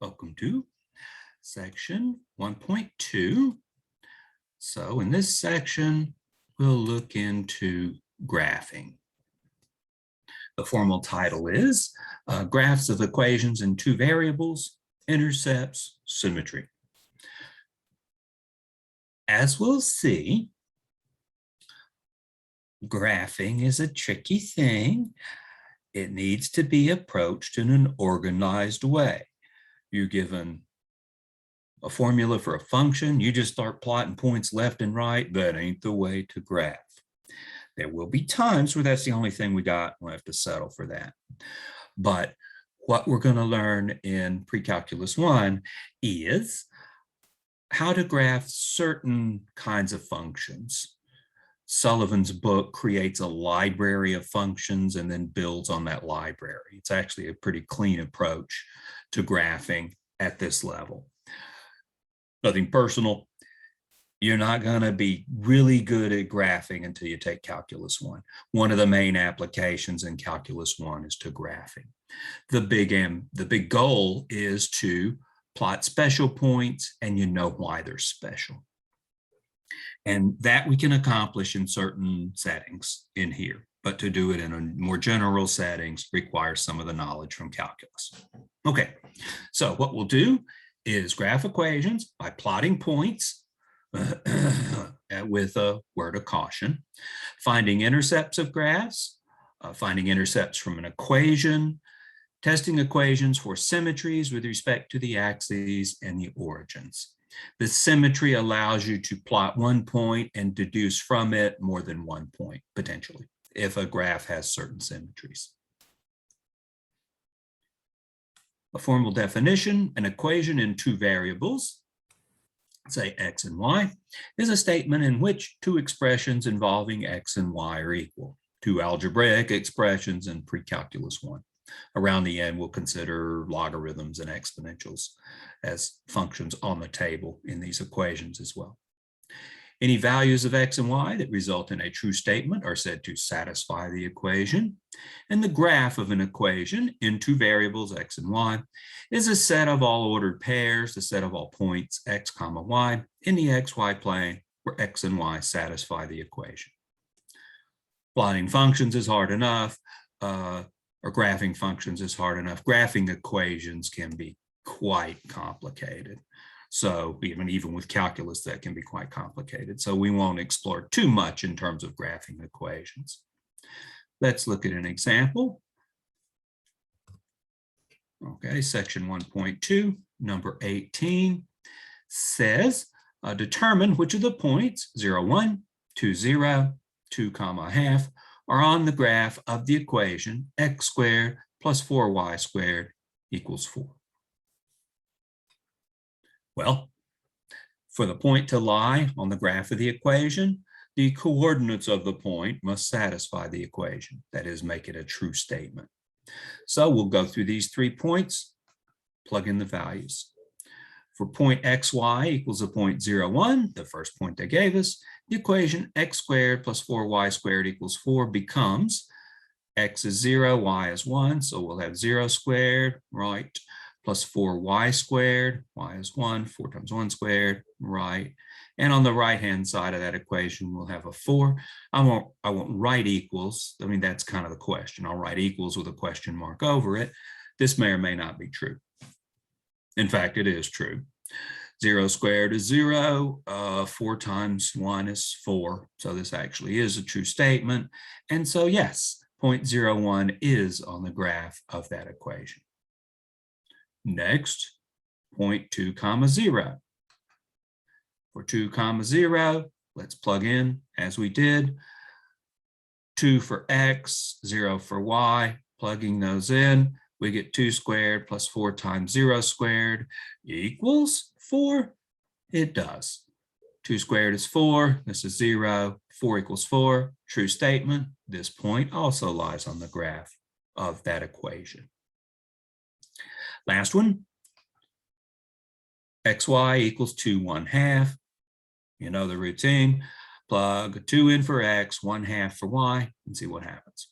Welcome to section 1.2. So in this section, we'll look into graphing. The formal title is Graphs of Equations in Two Variables, Intercepts, Symmetry. As we'll see, graphing is a tricky thing. It needs to be approached in an organized way. You're given a formula for a function, you just start plotting points left and right. That ain't the way to graph. There will be times where that's the only thing we got. We'll have to settle for that. But what we're going to learn in Precalculus 1 is how to graph certain kinds of functions. Sullivan's book creates a library of functions and then builds on that library. It's actually a pretty clean approach to graphing at this level. Nothing personal. You're not going to be really good at graphing until you take Calculus 1. One of the main applications in Calculus 1 is to graphing. The big goal is to plot special points, and you know why they're special. And that we can accomplish in certain settings in here, but to do it in a more general settings requires some of the knowledge from calculus. Okay, so what we'll do is graph equations by plotting points with a word of caution, finding intercepts of graphs, finding intercepts from an equation, testing equations for symmetries with respect to the axes and the origins. The symmetry allows you to plot one point and deduce from it more than one point, potentially, if a graph has certain symmetries. A formal definition: an equation in two variables, say x and y, is a statement in which two expressions involving x and y are equal. Two algebraic expressions in Precalculus 1. Around the end, we'll consider logarithms and exponentials as functions on the table in these equations as well. Any values of x and y that result in a true statement are said to satisfy the equation. And the graph of an equation in two variables, x and y, is a set of all ordered pairs, the set of all points x comma y in the xy plane where x and y satisfy the equation. Plotting functions is hard enough. Or graphing functions is hard enough. Graphing equations can be quite complicated. So even with calculus, that can be quite complicated. So we won't explore too much in terms of graphing equations. Let's look at an example. Okay, section 1.2, number 18 says, determine which of the points 0, 1, 2, 0, 2 comma half are on the graph of the equation x squared plus 4y squared equals 4. Well, for the point to lie on the graph of the equation, the coordinates of the point must satisfy the equation, that is, make it a true statement. So we'll go through these 3 points, plug in the values. For point xy equals a point 0, 1, the first point they gave us, the equation x squared plus 4y squared equals 4 becomes x is 0, y is 1, so we'll have 0 squared, right, plus 4y squared, y is 1, 4 times 1 squared, right. And on the right-hand side of that equation, we'll have a 4. I won't write equals. I mean, that's kind of the question. I'll write equals with a question mark over it. This may or may not be true. In fact, it is true. 0 squared is 0. 4 times 1 is 4. So this actually is a true statement. And so, yes, 0.01 is on the graph of that equation. Next, 0.2 comma 0. For 2 comma 0, let's plug in as we did. 2 for x, 0 for y, plugging those in. We get 2 squared plus 4 times 0 squared equals 4. It does. 2 squared is 4. This is 0. 4 equals 4. True statement. This point also lies on the graph of that equation. Last one. xy equals 2 1/2. You know the routine. Plug 2 in for x, 1/2 for y, and see what happens.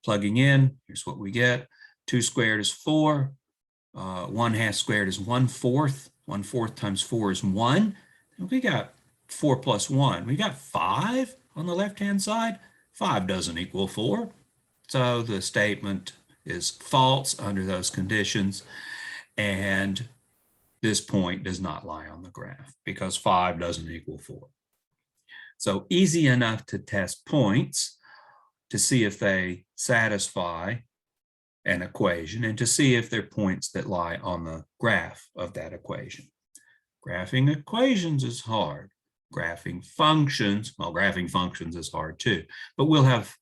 Plugging in, here's what we get. 2 squared is 4. 1/2 squared is 1/4. 1/4 times 4 is 1. And we got 4 plus 1. We got 5 on the left-hand side. 5 doesn't equal 4. So the statement is false under those conditions. And this point does not lie on the graph because 5 doesn't equal 4. So easy enough to test points to see if they satisfy an equation and to see if they're points that lie on the graph of that equation. Graphing equations is hard. Graphing functions, well, graphing functions is hard too, but we'll have,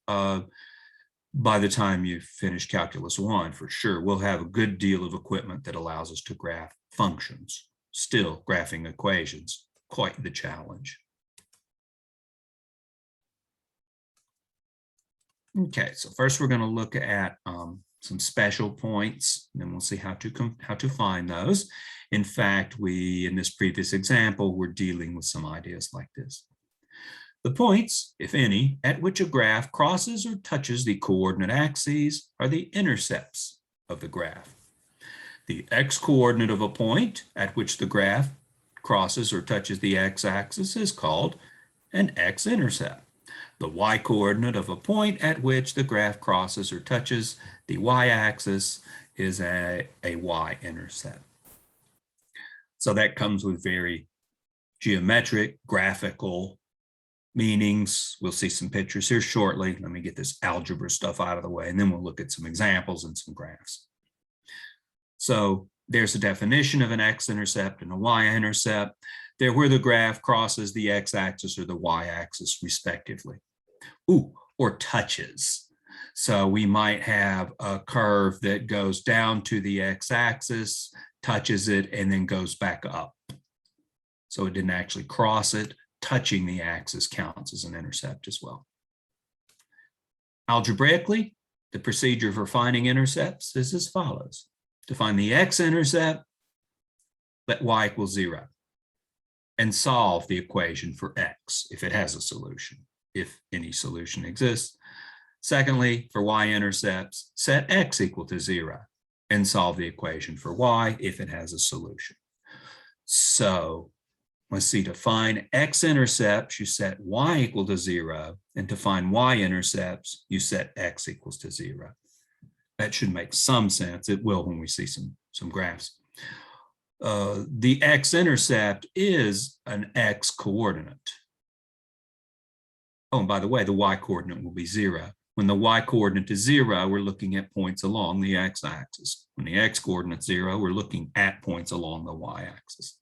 by the time you finish Calculus 1, for sure, we'll have a good deal of equipment that allows us to graph functions. Still, graphing equations, quite the challenge. Okay, so first we're going to look at some special points, and then we'll see how to find those. In fact, in this previous example, we're dealing with some ideas like this. The points, if any, at which a graph crosses or touches the coordinate axes are the intercepts of the graph. The x-coordinate of a point at which the graph crosses or touches the x-axis is called an x-intercept. The y-coordinate of a point at which the graph crosses or touches the y-axis is a y-intercept. So that comes with very geometric, graphical meanings. We'll see some pictures here shortly. Let me get this algebra stuff out of the way, and then we'll look at some examples and some graphs. So there's a definition of an x-intercept and a y-intercept. They're where the graph crosses the x-axis or the y-axis respectively. Or touches. So we might have a curve that goes down to the x-axis, touches it, and then goes back up. So it didn't actually cross it. Touching the axis counts as an intercept as well. Algebraically, the procedure for finding intercepts is as follows. To find the x-intercept, let y equal 0, and solve the equation for x if it has a solution, if any solution exists. Secondly, for y-intercepts, set x equal to 0 and solve the equation for y if it has a solution. So let's see, to find x-intercepts, you set y equal to 0, and to find y-intercepts, you set x equals to 0. That should make some sense. It will when we see some graphs. The x-intercept is an x-coordinate. Oh, and by the way, the y-coordinate will be 0. When the y-coordinate is 0, we're looking at points along the x-axis. When the x-coordinate is 0, we're looking at points along the y-axis.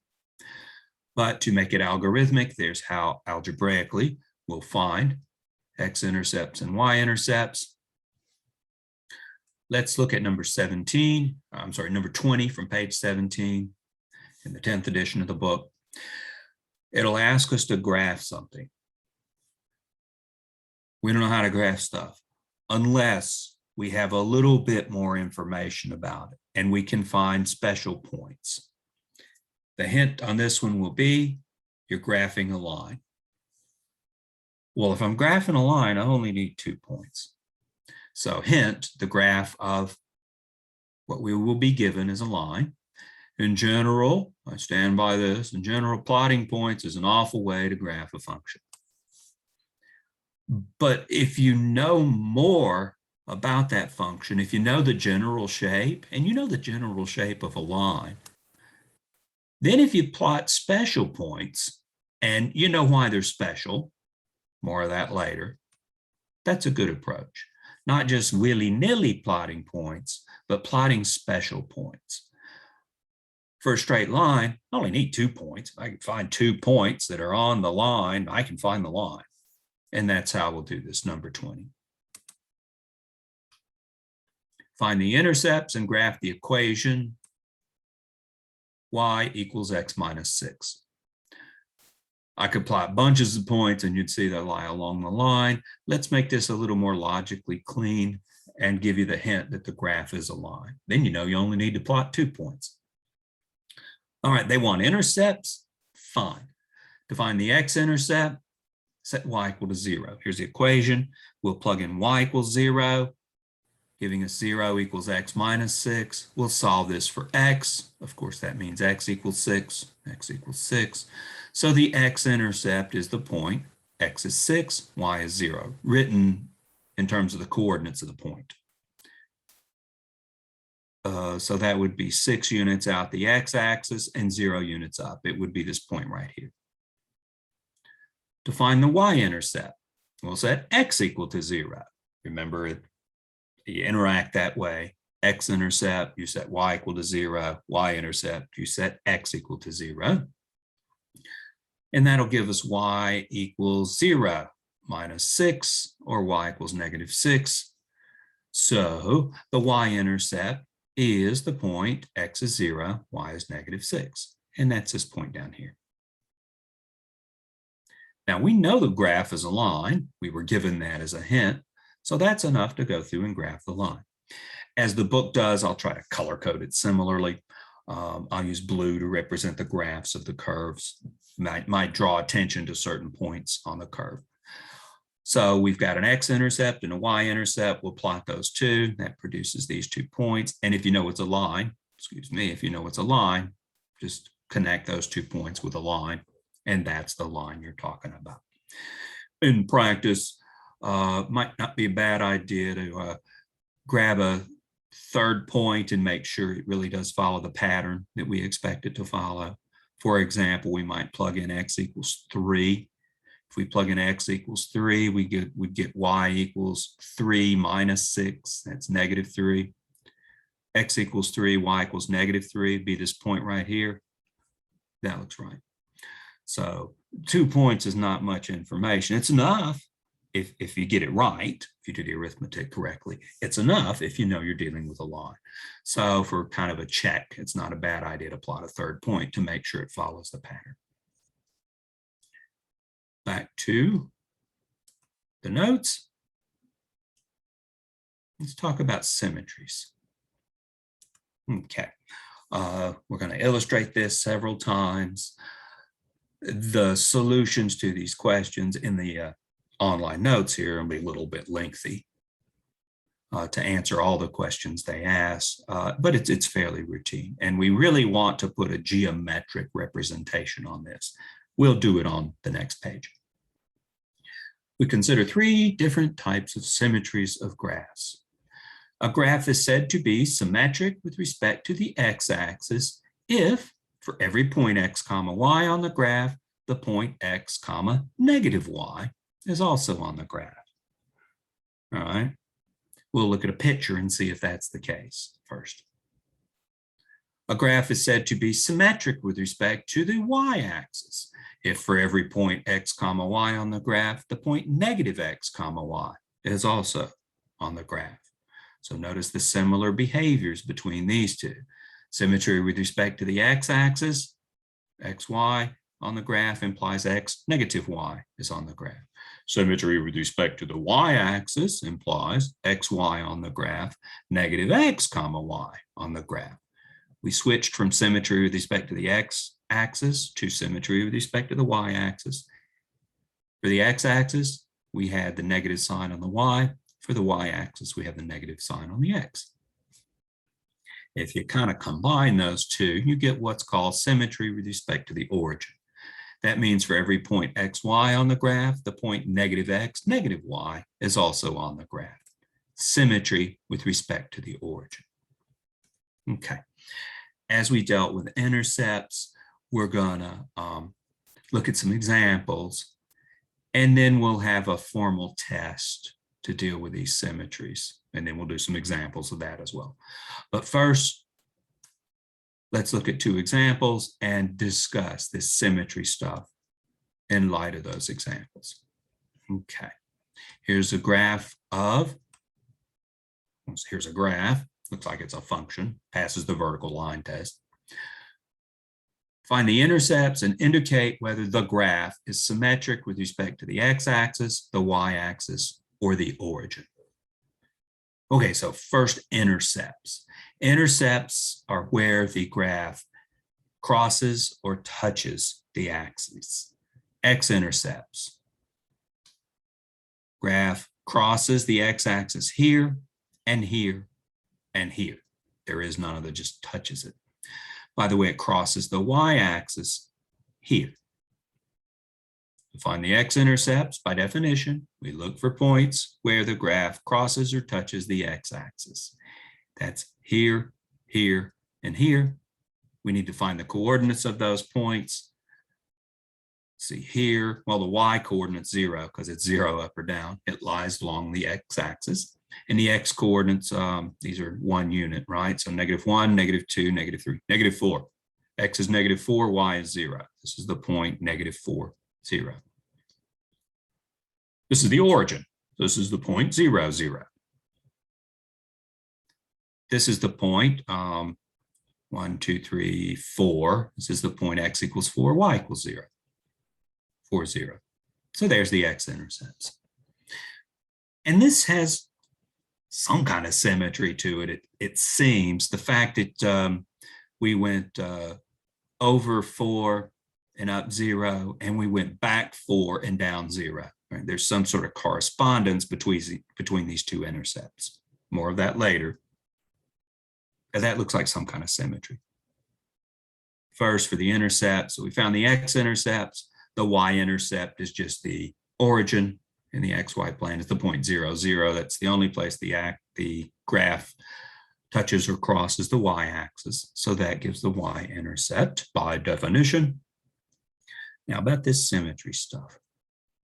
But to make it algorithmic, there's how algebraically we'll find x-intercepts and y-intercepts. Let's look at number 20 from page 17 in the 10th edition of the book. It'll ask us to graph something. We don't know how to graph stuff unless we have a little bit more information about it and we can find special points. The hint on this one will be you're graphing a line. Well, if I'm graphing a line, I only need 2 points. So hint, the graph of what we will be given is a line. In general, I stand by this, in general, plotting points is an awful way to graph a function. But if you know more about that function, if you know the general shape, and you know the general shape of a line, then if you plot special points, and you know why they're special, more of that later, that's a good approach. Not just willy-nilly plotting points, but plotting special points. For a straight line, I only need 2 points. I can find 2 points that are on the line. I can find the line. And that's how we'll do this, number 20. Find the intercepts and graph the equation y equals x minus 6. I could plot bunches of points and you'd see they lie along the line. Let's make this a little more logically clean and give you the hint that the graph is a line. Then you know you only need to plot 2 points. All right, they want intercepts. Fine. To find the x-intercept, set y equal to 0. Here's the equation. We'll plug in y equals 0. giving us 0 equals x minus 6. We'll solve this for x. Of course, that means x equals 6, x equals 6. So the x-intercept is the point. X is 6, y is 0, written in terms of the coordinates of the point. So that would be 6 units out the x-axis and 0 units up. It would be this point right here. To find the y-intercept, we'll set x equal to 0. Remember, you interact that way. X-intercept, you set y equal to 0. Y-intercept, you set x equal to 0. And that'll give us y equals 0 minus 6, or y equals negative 6. So the y-intercept is the point x is 0, y is negative 6. And that's this point down here. Now we know the graph is a line. We were given that as a hint. So that's enough to go through and graph the line. As the book does, I'll try to color code it similarly. I'll use blue to represent the graphs of the curves. Might draw attention to certain points on the curve. So we've got an x-intercept and a y-intercept. We'll plot those two. That produces these 2 points. And if you know it's a line, if you know it's a line, just connect those 2 points with a line. And that's the line you're talking about. In practice, might not be a bad idea to grab a third point and make sure it really does follow the pattern that we expect it to follow. For example, we might plug in x equals 3. If we plug in x equals 3, we get y equals 3 minus 6. That's negative 3. X equals 3, y equals negative 3. Be this point right here. That looks right. So 2 points is not much information. It's enough if you get it right, if you do the arithmetic correctly. It's enough if you know you're dealing with a line. So for kind of a check, it's not a bad idea to plot a third point to make sure it follows the pattern. Back to the notes. Let's talk about symmetries. Okay, we're going to illustrate this several times. The solutions to these questions in the online notes here will be a little bit lengthy to answer all the questions they ask, but it's fairly routine. And we really want to put a geometric representation on this. We'll do it on the next page. We consider 3 different types of symmetries of graphs. A graph is said to be symmetric with respect to the x-axis if, for every point x comma y on the graph, the point x comma negative y is also on the graph. All right, we'll look at a picture and see if that's the case first. A graph is said to be symmetric with respect to the y-axis if for every point x comma y on the graph, the point negative x comma y is also on the graph. So notice the similar behaviors between these two. Symmetry with respect to the x-axis, xy on the graph implies x negative y is on the graph. Symmetry with respect to the y-axis implies xy on the graph, negative x comma y on the graph. We switched from symmetry with respect to the x-axis to symmetry with respect to the y-axis. For the x-axis, we had the negative sign on the y. For the y-axis, we have the negative sign on the x. If you kind of combine those two, you get what's called symmetry with respect to the origin. That means for every point xy on the graph, the point negative x, negative y is also on the graph. Symmetry with respect to the origin. Okay. As we dealt with intercepts, we're gonna look at some examples, and then we'll have a formal test to deal with these symmetries. And then we'll do some examples of that as well. But first, let's look at 2 examples and discuss this symmetry stuff in light of those examples. Okay, here's a graph. Looks like it's a function, passes the vertical line test. Find the intercepts and indicate whether the graph is symmetric with respect to the x-axis, the y-axis, or the origin. Okay, so first, intercepts. Intercepts are where the graph crosses or touches the axis. X-intercepts. Graph crosses the x-axis here and here, and here. There is none of it, just touches it. By the way, it crosses the y-axis here. To find the x-intercepts, by definition, we look for points where the graph crosses or touches the x-axis. That's here, here, and here. We need to find the coordinates of those points. See here, well, the y-coordinate's 0 because it's 0 up or down. It lies along the x-axis. And the x-coordinates, these are 1 unit, right? So -1, -2, -3, -4. X is -4, y is 0. This is the point -4, 0. This is the origin. This is the point 0, 0. This is the point 1, 2, 3, 4. This is the point x equals 4, y equals 0. 4, 0. So there's the x-intercepts. And this has some kind of symmetry to it. It seems the fact that we went over 4 and up 0, and we went back 4 and down 0. Right? There's some sort of correspondence between these two intercepts. More of that later. And that looks like some kind of symmetry. First, for the intercepts, so we found the x-intercepts. The y-intercept is just the origin in the xy plane. It's the point 0, 0. That's the only place the graph touches or crosses the y-axis. So that gives the y-intercept by definition. Now about this symmetry stuff.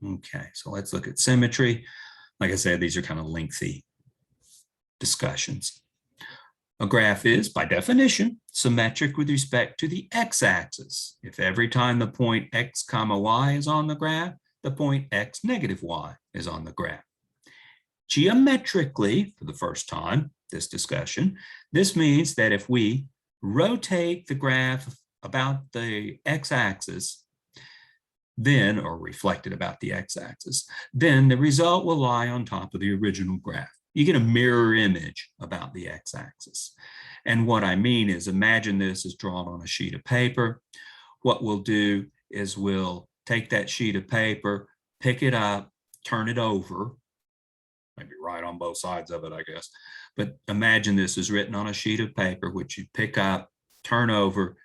Okay, so let's look at symmetry. Like I said, these are kind of lengthy discussions. A graph is, by definition, symmetric with respect to the x-axis. If every time the point x comma y is on the graph, the point x negative y is on the graph. Geometrically, for the first time, this discussion, this means that if we rotate the graph about the x-axis, then, or reflected about the x-axis, then the result will lie on top of the original graph. You get a mirror image about the x-axis. And what I mean is, imagine this is drawn on a sheet of paper. What we'll do is we'll take that sheet of paper, pick it up, turn it over, maybe right on both sides of it, I guess. But imagine this is written on a sheet of paper, which you pick up, turn over,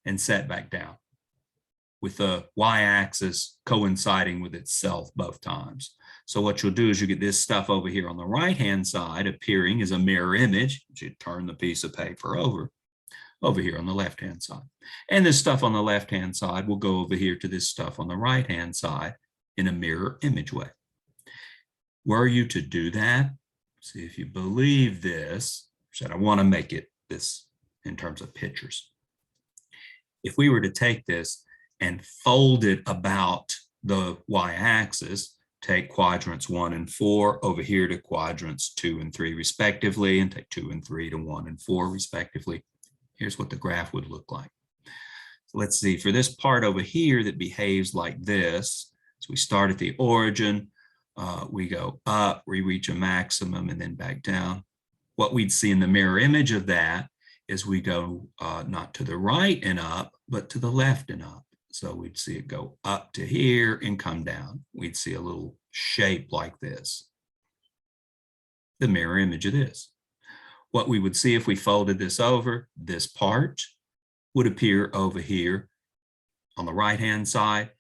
and set back down, with the y-axis coinciding with itself both times. So what you'll do is you get this stuff over here on the right-hand side appearing as a mirror image. You turn the piece of paper over here on the left-hand side. And this stuff on the left-hand side will go over here to this stuff on the right-hand side in a mirror image way. Were you to do that, see if you believe this, I want to make it this in terms of pictures. If we were to take this and fold it about the y-axis, take quadrants 1 and 4 over here to quadrants 2 and 3 respectively, and take 2 and 3 to 1 and 4 respectively. Here's what the graph would look like. So let's see, for this part over here that behaves like this, so we start at the origin, we go up, we reach a maximum, and then back down. What we'd see in the mirror image of that is we go not to the right and up, but to the left and up. So we'd see it go up to here and come down. We'd see a little shape like this, the mirror image of this. What we would see if we folded this over, this part would appear over here on the right-hand side.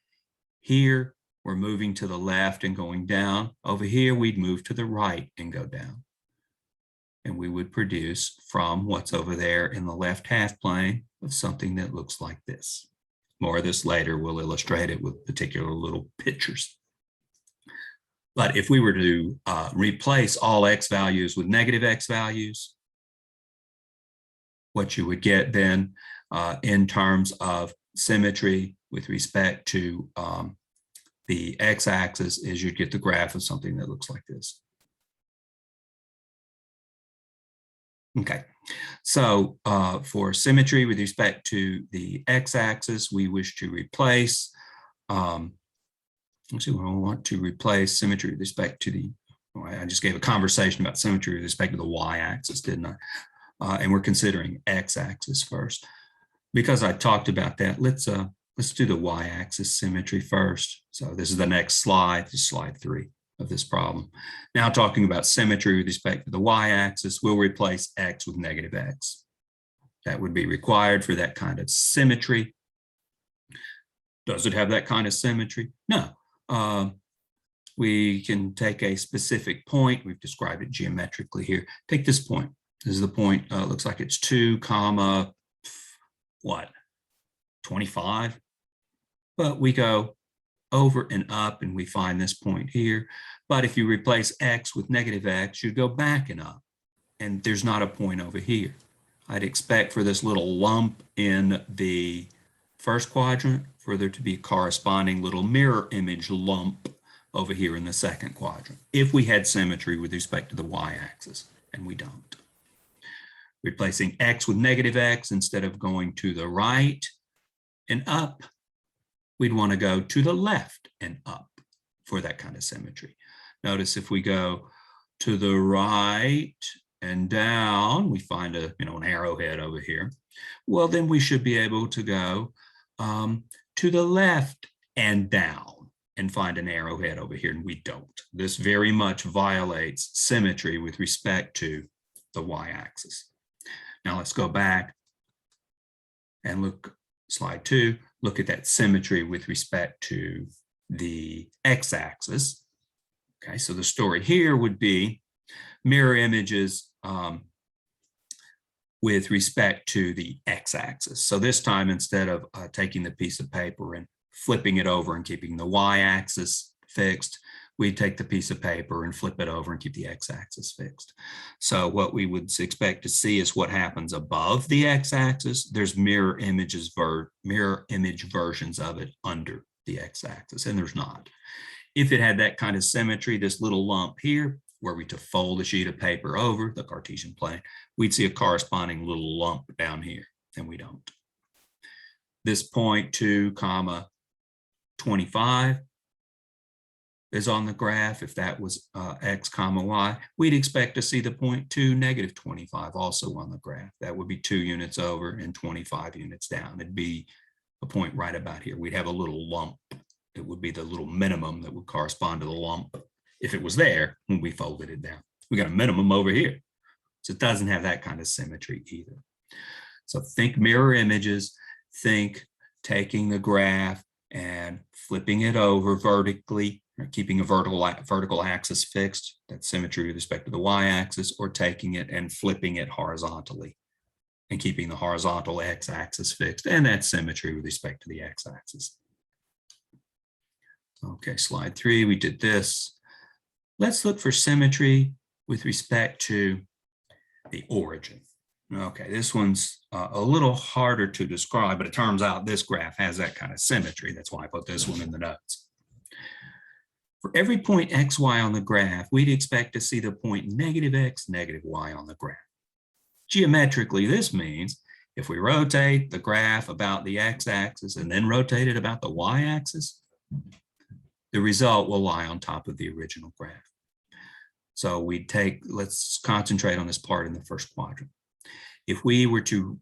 Here, we're moving to the left and going down. Over here, we'd move to the right and go down. And we would produce from what's over there in the left half plane of something that looks like this. More of this later, we'll illustrate it with particular little pictures. But if we were to replace all x values with negative x values, what you would get then in terms of symmetry with respect to the x-axis is you'd get the graph of something that looks like this. Okay, so for symmetry with respect to the x-axis, we wish to replace, let's see, we want to replace symmetry with respect to the, I just gave a conversation about symmetry with respect to the y-axis, didn't I? And we're considering x-axis first. Because I talked about that, let's do the y-axis symmetry first. So this is the next slide, this is slide 3. of this problem. Now talking about symmetry with respect to the y-axis, we'll replace x with negative x. That would be required for that kind of symmetry. Does it have that kind of symmetry? No. We can take a specific point. We've described it geometrically here. Take this point. This is the point, looks like it's 2 comma, what, 25? But we go over and up and we find this point here. But if you replace x with negative x, you go back and up. And there's not a point over here. I'd expect for this little lump in the first quadrant for there to be a corresponding little mirror image lump over here in the second quadrant, if we had symmetry with respect to the y-axis, and we don't. Replacing x with negative x, instead of going to the right and up, we'd want to go to the left and up for that kind of symmetry. Notice if we go to the right and down, we find an arrowhead over here. Well, then we should be able to go to the left and down and find an arrowhead over here, and we don't. This very much violates symmetry with respect to the y-axis. Now let's go back and look, slide 2, look at that symmetry with respect to the x-axis. Okay, so the story here would be mirror images with respect to the x-axis. So this time, instead of taking the piece of paper and flipping it over and keeping the y-axis fixed, we take the piece of paper and flip it over and keep the x-axis fixed. So what we would expect to see is what happens above the x-axis. There's mirror image versions of it under the x-axis, and there's not. If it had that kind of symmetry, this little lump here, were we to fold a sheet of paper over the Cartesian plane, we'd see a corresponding little lump down here, and we don't. This point 2 comma 25 is on the graph. If that was x comma y, we'd expect to see the point 2 negative 25 also on the graph. That would be 2 units over and 25 units down. It'd be a point right about here. We'd have a little lump. It would be the little minimum that would correspond to the lump if it was there when we folded it down. We got a minimum over here. So it doesn't have that kind of symmetry either. So think mirror images, think taking the graph and flipping it over vertically, or keeping a vertical axis fixed, that's symmetry with respect to the y-axis, or taking it and flipping it horizontally and keeping the horizontal x-axis fixed, and that's symmetry with respect to the x-axis. Okay, slide 3, we did this. Let's look for symmetry with respect to the origin. Okay, this one's a little harder to describe, but it turns out this graph has that kind of symmetry. That's why I put this one in the notes. For every point xy on the graph, we'd expect to see the point negative x, negative y on the graph. Geometrically, this means if we rotate the graph about the x-axis and then rotate it about the y-axis, the result will lie on top of the original graph. So let's concentrate on this part in the first quadrant. If we were to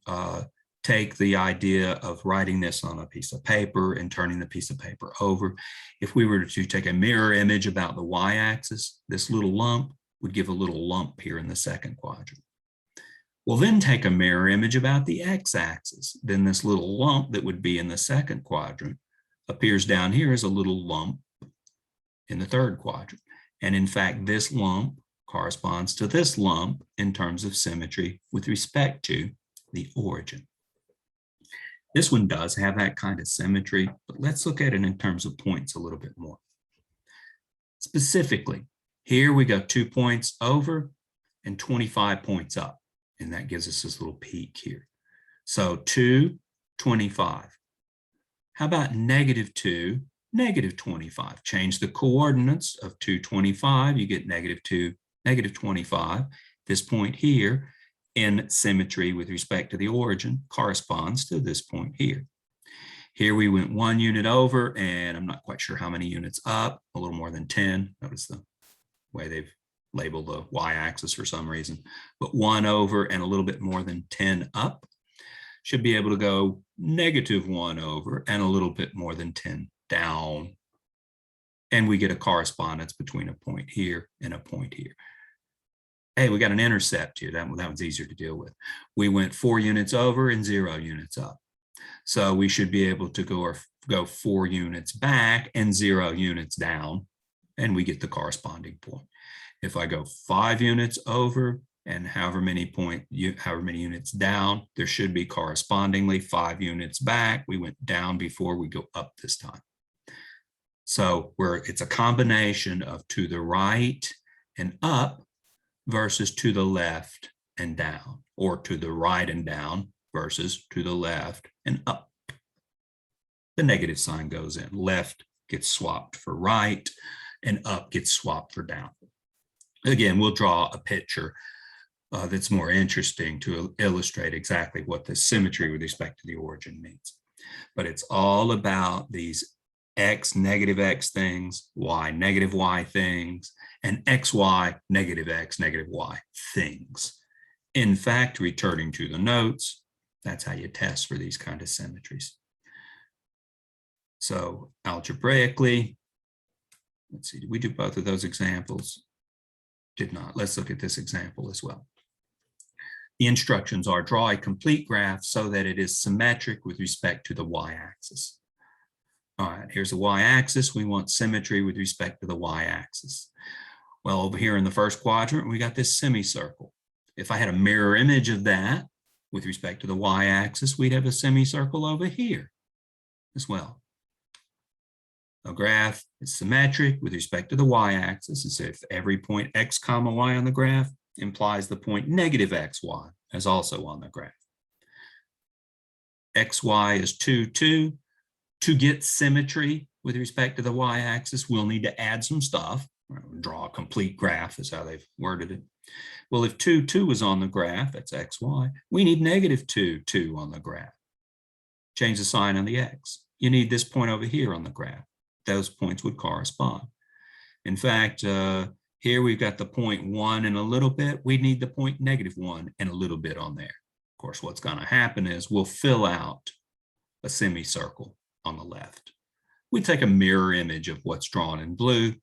take the idea of writing this on a piece of paper and turning the piece of paper over, if we were to take a mirror image about the y-axis, this little lump would give a little lump here in the second quadrant. We'll then take a mirror image about the x-axis. Then this little lump that would be in the second quadrant appears down here as a little lump in the third quadrant. And in fact, this lump corresponds to this lump in terms of symmetry with respect to the origin. This one does have that kind of symmetry, but let's look at it in terms of points a little bit more. Specifically, here we go 2 points over and 25 points up, and that gives us this little peak here. So 2, 25. How about -2, -25? Change the coordinates of 2, 25, you get -2, -25. This point here, in symmetry with respect to the origin, corresponds to this point here. Here we went 1 unit over, and I'm not quite sure how many units up, a little more than 10. Notice the way they've labeled the y-axis for some reason, but 1 over and a little bit more than 10 up. Should be able to go -1 over and a little bit more than 10 down And we get a correspondence between a point here and a point here. Hey, we got an intercept here. That was easier to deal with. We went 4 units over and 0 units up. So we should be able to go 4 units back and 0 units down, and we get the corresponding point. If I go 5 units over and however many units down, there should be correspondingly 5 units back. We went down before, we go up this time. So it's a combination of to the right and up versus to the left and down, or to the right and down versus to the left and up. The negative sign goes in. Left gets swapped for right and up gets swapped for down. Again, we'll draw a picture that's more interesting to illustrate exactly what the symmetry with respect to the origin means. But it's all about these x, negative x things, y, negative y things, and xy, negative x, negative y things. In fact, returning to the notes, that's how you test for these kind of symmetries. So algebraically, let's see, did we do both of those examples? Did not. Let's look at this example as well. The instructions are draw a complete graph so that it is symmetric with respect to the y-axis. All right, here's the y-axis. We want symmetry with respect to the y-axis. Well, over here in the first quadrant, we got this semicircle. If I had a mirror image of that with respect to the y-axis, we'd have a semicircle over here as well. A graph is symmetric with respect to the y-axis as if every point x comma y on the graph implies the point negative xy is also on the graph. xy is 2, 2. To get symmetry with respect to the y-axis, we'll need to add some stuff. Draw a complete graph is how they've worded it. Well, if 2, 2 is on the graph, that's xy, we need negative 2, 2 on the graph. Change the sign on the x. You need this point over here on the graph. Those points would correspond. In fact, here we've got the point 1 and a little bit. We need the point negative 1 and a little bit on there. Of course, what's going to happen is we'll fill out a semicircle on the left. We take a mirror image of what's drawn in blue,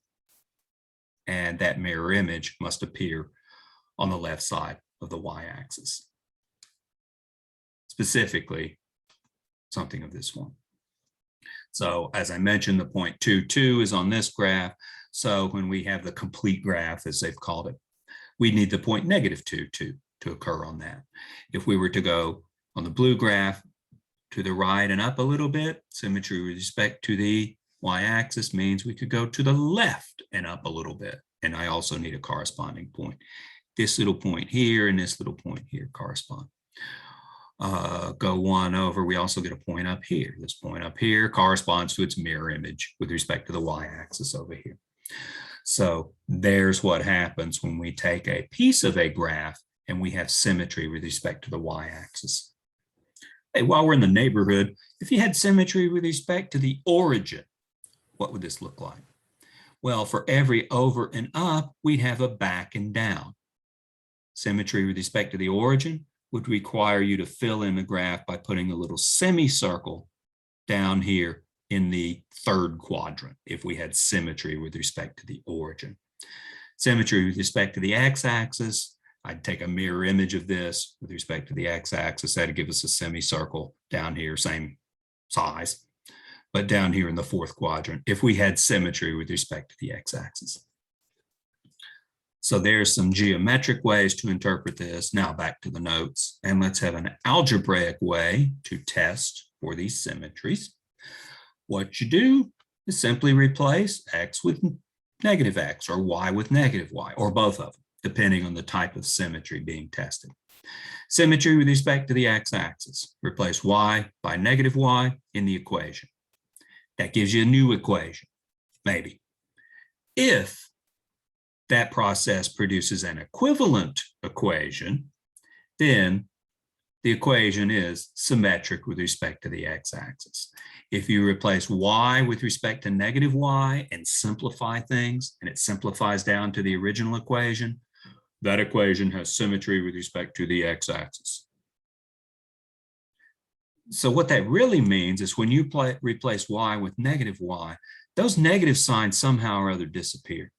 and that mirror image must appear on the left side of the y-axis. Specifically, something of this one. So as I mentioned, the point 2, 2 is on this graph. So when we have the complete graph, as they've called it, we need the point negative 2, 2 to occur on that. If we were to go on the blue graph to the right and up a little bit, symmetry with respect to the y-axis means we could go to the left and up a little bit. And I also need a corresponding point. This little point here and this little point here correspond. Go 1 over, we also get a point up here. This point up here corresponds to its mirror image with respect to the y-axis over here. So there's what happens when we take a piece of a graph and we have symmetry with respect to the y-axis. Hey, while we're in the neighborhood, if you had symmetry with respect to the origin, what would this look like? Well, for every over and up, we'd have a back and down. Symmetry with respect to the origin would require you to fill in the graph by putting a little semicircle down here in the third quadrant if we had symmetry with respect to the origin. Symmetry with respect to the x-axis, I'd take a mirror image of this with respect to the x-axis. That'd give us a semicircle down here, same size, but down here in the fourth quadrant if we had symmetry with respect to the x-axis. So there's some geometric ways to interpret this. Now back to the notes, and let's have an algebraic way to test for these symmetries. What you do is simply replace x with negative x or y with negative y, or both of them, depending on the type of symmetry being tested. Symmetry with respect to the x-axis, replace y by negative y in the equation. That gives you a new equation, maybe. If that process produces an equivalent equation, then the equation is symmetric with respect to the x-axis. If you replace y with respect to negative y and simplify things, and it simplifies down to the original equation, that equation has symmetry with respect to the x-axis. So what that really means is when you replace y with negative y, those negative signs somehow or other disappear.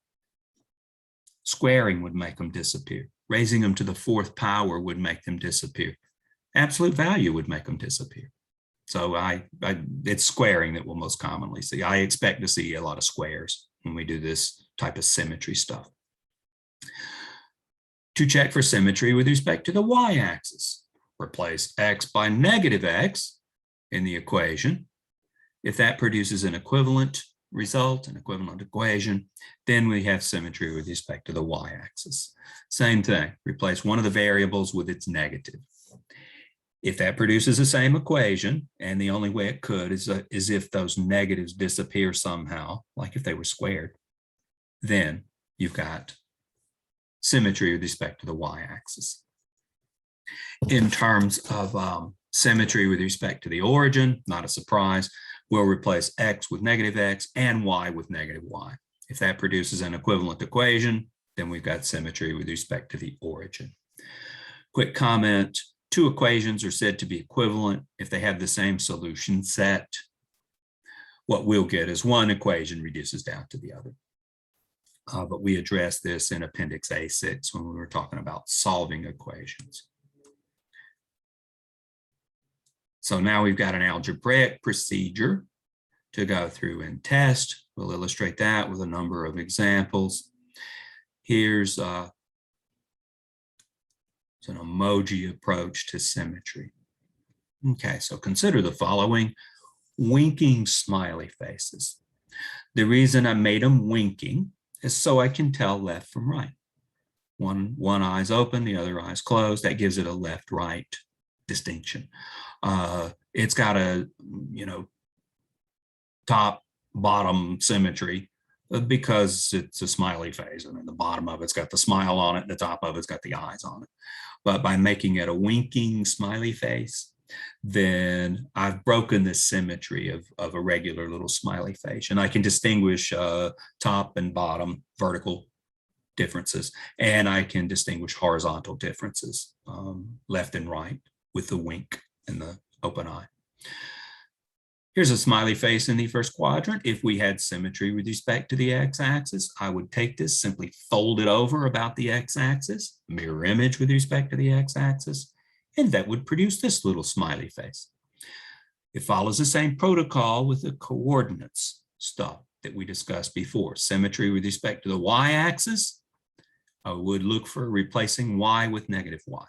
Squaring would make them disappear. Raising them to the fourth power would make them disappear. Absolute value would make them disappear. So it's squaring that we'll most commonly see. I expect to see a lot of squares when we do this type of symmetry stuff. To check for symmetry with respect to the y-axis, replace x by negative x in the equation. If that produces an equivalent result, an equivalent equation, then we have symmetry with respect to the y-axis. Same thing, replace one of the variables with its negative. If that produces the same equation, and the only way it could is if those negatives disappear somehow, like if they were squared, then you've got symmetry with respect to the y-axis. In terms of symmetry with respect to the origin, not a surprise, we'll replace x with negative x and y with negative y. If that produces an equivalent equation, then we've got symmetry with respect to the origin. Quick comment, two equations are said to be equivalent if they have the same solution set. What we'll get is one equation reduces down to the other. But we addressed this in Appendix A6 when we were talking about solving equations. So now we've got an algebraic procedure to go through and test. We'll illustrate that with a number of examples. Here's an emoji approach to symmetry. Okay, so consider the following: winking smiley faces. The reason I made them winking is so I can tell left from right. One eye's open, the other eye's closed. That gives it a left-right distinction. It's got a, top bottom symmetry because it's a smiley face. I mean, the bottom of it's got the smile on it, the top of it's got the eyes on it. But by making it a winking smiley face, then I've broken the symmetry of a regular little smiley face, and I can distinguish top and bottom vertical differences, and I can distinguish horizontal differences, left and right, with the wink and the open eye. Here's a smiley face in the first quadrant. If we had symmetry with respect to the x-axis, I would take this, simply fold it over about the x-axis, mirror image with respect to the x-axis, and that would produce this little smiley face. It follows the same protocol with the coordinates stuff that we discussed before. Symmetry with respect to the y-axis, I would look for replacing y with negative y.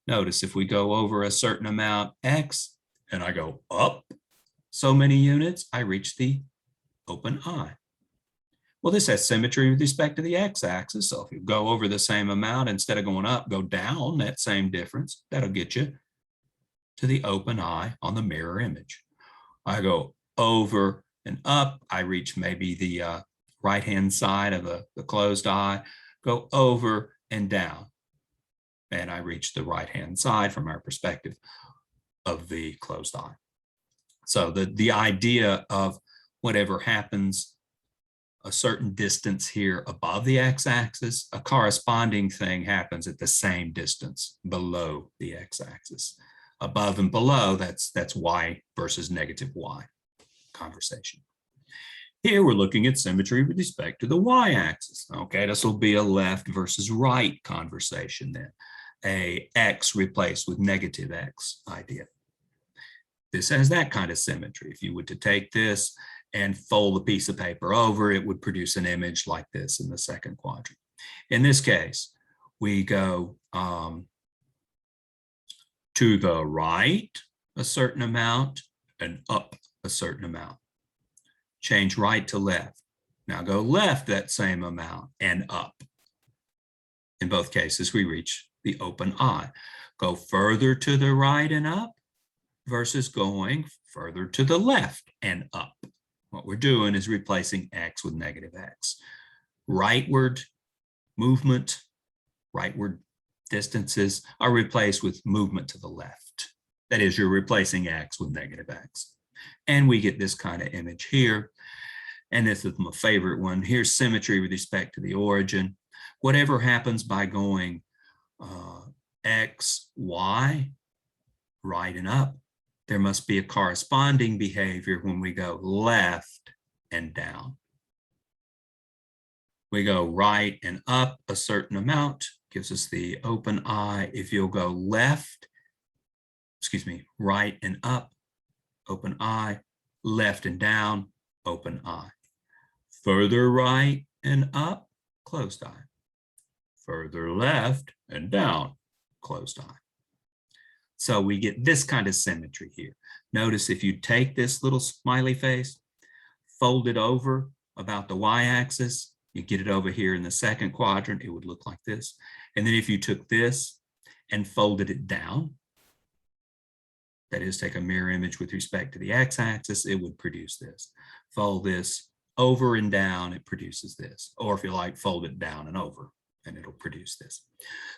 Notice if we go over a certain amount x and I go up so many units, I reach the open eye. Well, this has symmetry with respect to the x-axis. So if you go over the same amount, instead of going up, go down that same difference. That'll get you to the open eye on the mirror image. I go over and up, I reach maybe the right-hand side of the closed eye, go over and down, and I reach the right-hand side from our perspective of the closed eye. So the idea of whatever happens a certain distance here above the x-axis, a corresponding thing happens at the same distance below the x-axis. Above and below, that's y versus negative y conversation. Here we're looking at symmetry with respect to the y-axis. Okay, this will be a left versus right conversation then. A x replaced with negative x idea. This has that kind of symmetry. If you were to take this and fold a piece of paper over, it would produce an image like this in the second quadrant. In this case, we go to the right a certain amount and up a certain amount. Change right to left. Now go left that same amount and up. In both cases, we reach the open eye. Go further to the right and up versus going further to the left and up. What we're doing is replacing x with negative x. Rightward movement, rightward distances are replaced with movement to the left. That is, you're replacing x with negative x. And we get this kind of image here. And this is my favorite one. Here's symmetry with respect to the origin. Whatever happens by going x, y, right and up, there must be a corresponding behavior when we go left and down. We go right and up a certain amount, gives us the open eye. If you'll go right and up, open eye, left and down, open eye. Further right and up, closed eye. Further left and down, closed eye. So we get this kind of symmetry here. Notice if you take this little smiley face, fold it over about the y-axis, you get it over here in the second quadrant, it would look like this. And then if you took this and folded it down, that is, take a mirror image with respect to the x-axis, it would produce this. Fold this over and down, it produces this. Or if you like, fold it down and over, and it'll produce this.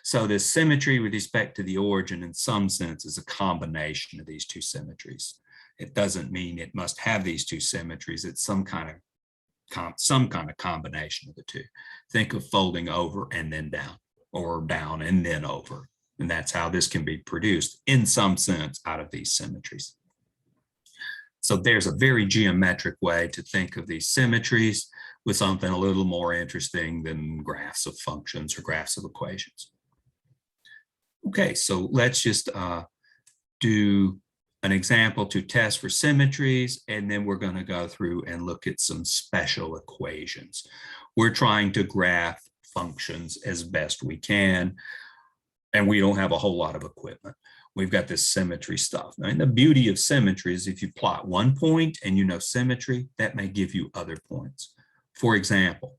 So this symmetry with respect to the origin, in some sense, is a combination of these two symmetries. It doesn't mean it must have these two symmetries. It's some kind of combination of the two. Think of folding over and then down, or down and then over. And that's how this can be produced in some sense out of these symmetries. So there's a very geometric way to think of these symmetries with something a little more interesting than graphs of functions or graphs of equations. Okay, so let's just do an example to test for symmetries, and then we're going to go through and look at some special equations. We're trying to graph functions as best we can, and we don't have a whole lot of equipment. We've got this symmetry stuff. And the beauty of symmetry is if you plot one point and you know symmetry, that may give you other points. For example,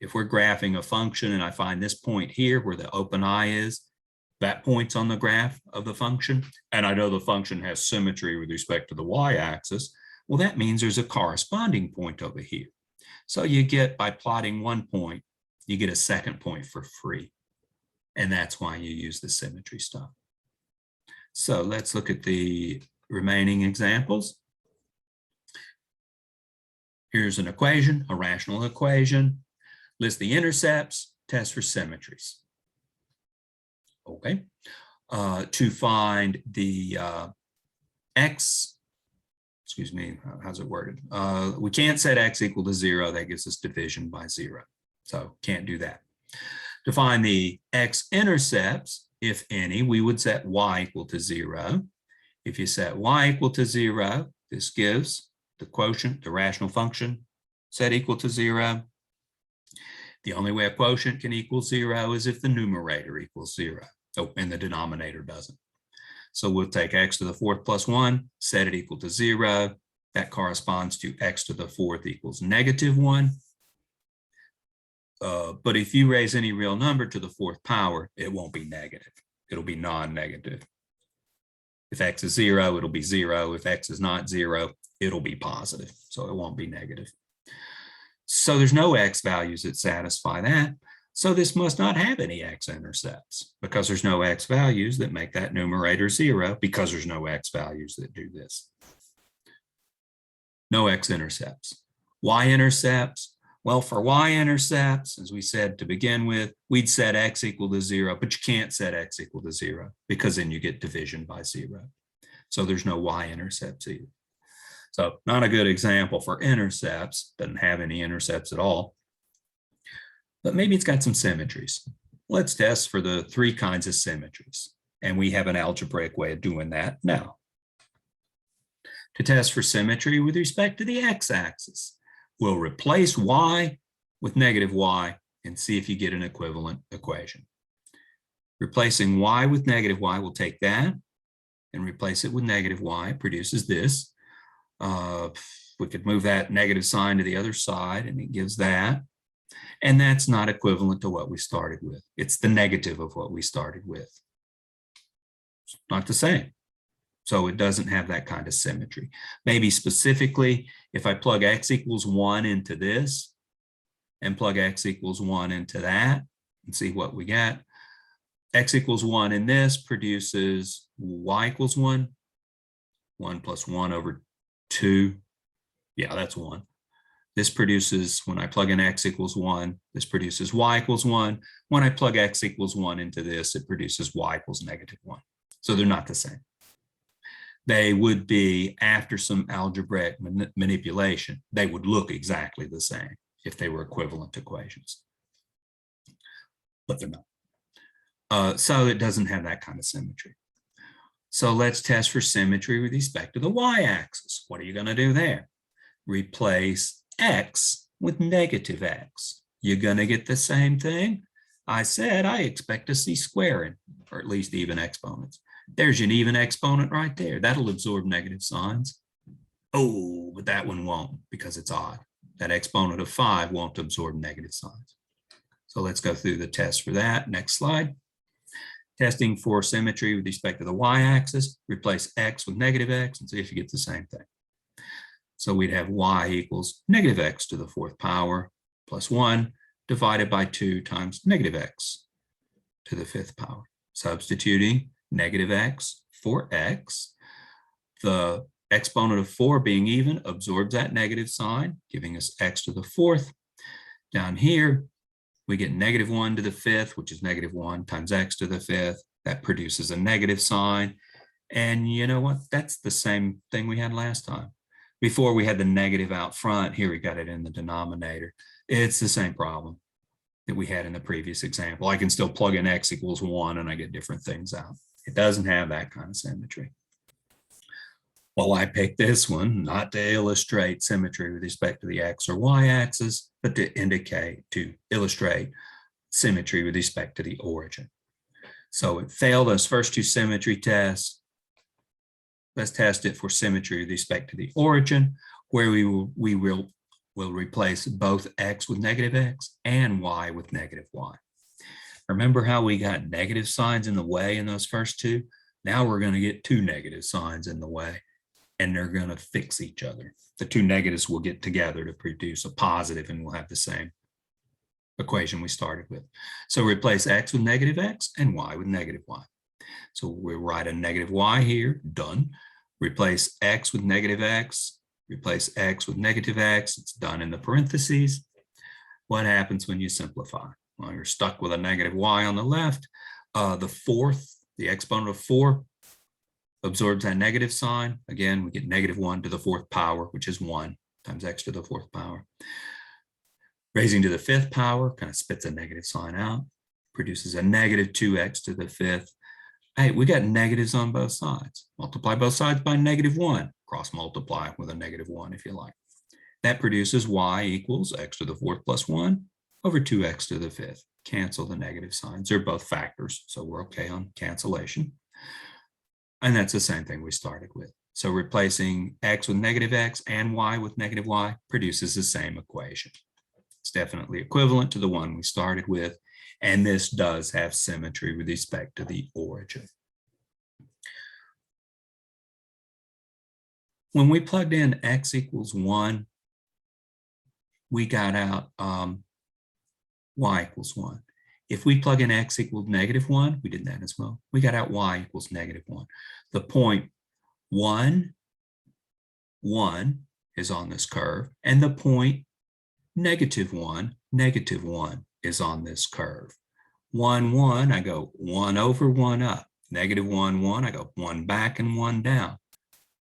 if we're graphing a function and I find this point here where the open eye is, that point's on the graph of the function, and I know the function has symmetry with respect to the y-axis, well, that means there's a corresponding point over here. So you get, by plotting one point, you get a second point for free. And that's why you use the symmetry stuff. So let's look at the remaining examples. Here's an equation, a rational equation. List the intercepts, test for symmetries. Okay. To find the how's it worded? We can't set x equal to 0. That gives us division by 0. So can't do that. To find the x-intercepts, if any, we would set y equal to 0. If you set y equal to 0, this gives the quotient, the rational function, set equal to 0. The only way a quotient can equal 0 is if the numerator equals 0. Oh, and the denominator doesn't. So we'll take x to the 4th plus 1, set it equal to 0. That corresponds to x to the 4th equals -1. But if you raise any real number to the 4th power, it won't be negative. It'll be non-negative. If x is 0, it'll be 0. If x is not 0, it'll be positive. So it won't be negative. So there's no x values that satisfy that. So this must not have any x-intercepts because there's no x values that make that numerator 0, because there's no x values that do this. No x-intercepts. Y-intercepts. Well, for y-intercepts, as we said to begin with, we'd set x equal to 0, but you can't set x equal to 0 because then you get division by 0. So there's no y-intercepts either. So not a good example for intercepts, doesn't have any intercepts at all. But maybe it's got some symmetries. Let's test for the 3 kinds of symmetries. And we have an algebraic way of doing that now. To test for symmetry with respect to the x-axis, we'll replace y with -y and see if you get an equivalent equation. Replacing y with -y, we'll take that and replace it with -y, produces this. We could move that negative sign to the other side and it gives that. And that's not equivalent to what we started with. It's the negative of what we started with. It's not the same. So it doesn't have that kind of symmetry. Maybe specifically, if I plug x equals 1 into this and plug x equals 1 into that and see what we get. X equals 1 in this produces y equals 1. 1 plus 1 over 2. Yeah, that's 1. This produces, when I plug in x equals 1, this produces y equals 1. When I plug x equals 1 into this, it produces y equals -1. So they're not the same. They would be, after some algebraic manipulation, they would look exactly the same if they were equivalent equations. But they're not. So it doesn't have that kind of symmetry. So let's test for symmetry with respect to the y-axis. What are you going to do there? Replace x with negative x. You're going to get the same thing. I said I expect to see squaring, or at least even exponents. There's an even exponent right there. That'll absorb negative signs. Oh, but that one won't because it's odd. That exponent of 5 won't absorb negative signs. So let's go through the test for that. Next slide. Testing for symmetry with respect to the y-axis. Replace x with negative x and see if you get the same thing. So we'd have y equals negative x to the 4th power plus 1 divided by 2 times negative x to the 5th power. Substituting negative x for x. The exponent of 4 being even absorbs that negative sign, giving us x to the 4th. Down here, we get negative 1 to the 5th, which is negative 1 times x to the 5th. That produces a negative sign. And you know what? That's the same thing we had last time. Before we had the negative out front, here we got it in the denominator. It's the same problem that we had in the previous example. I can still plug in x equals 1 and I get different things out. It doesn't have that kind of symmetry. Well, I picked this one not to illustrate symmetry with respect to the x or y axis, but to illustrate symmetry with respect to the origin. So it failed those first 2 symmetry tests. Let's test it for symmetry with respect to the origin, where we will replace both x with negative x and y with negative y. Remember how we got negative signs in the way in those first 2? Now we're going to get 2 negative signs in the way, and they're going to fix each other. The 2 negatives will get together to produce a positive, and we'll have the same equation we started with. So replace x with negative x and y with negative y. So we'll write a negative y here, done. Replace x with negative x, replace x with negative x, it's done in the parentheses. What happens when you simplify? Well, you're stuck with a negative y on the left. The exponent of 4 absorbs that negative sign. Again, we get negative 1 to the 4th power, which is 1 times x to the 4th power. Raising to the 5th power kind of spits a negative sign out, produces a negative 2x to the 5th. Hey, we got negatives on both sides. Multiply both sides by negative 1. Cross multiply with a negative 1 if you like. That produces y equals x to the 4th plus 1 over 2x to the 5th. Cancel the negative signs. They're both factors, so we're okay on cancellation. And that's the same thing we started with. So replacing x with negative x and y with negative y produces the same equation. It's definitely equivalent to the one we started with, and this does have symmetry with respect to the origin. When we plugged in x equals 1, we got out y equals 1. If we plug in x equals negative 1, we did that as well. We got out y equals negative 1. The point 1, 1 is on this curve, and the point negative 1 is on this curve. 1, 1, I go 1 over, 1 up. Negative 1, 1, I go 1 back and 1 down.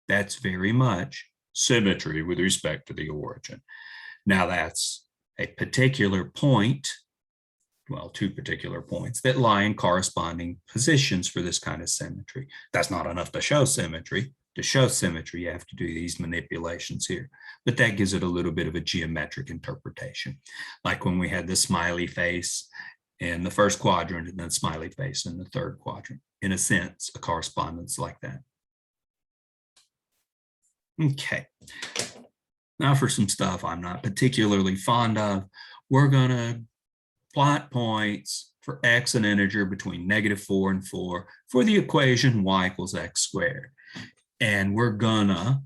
That's very much symmetry with respect to the origin. Now that's a particular point, well, 2 particular points that lie in corresponding positions for this kind of symmetry. That's not enough to show symmetry. To show symmetry, you have to do these manipulations here, but that gives it a little bit of a geometric interpretation. Like when we had the smiley face in the first quadrant and then smiley face in the third quadrant. In a sense, a correspondence like that. Okay, now for some stuff I'm not particularly fond of. We're gonna plot points for x, an integer between -4 and 4 for the equation y equals x squared. And we're gonna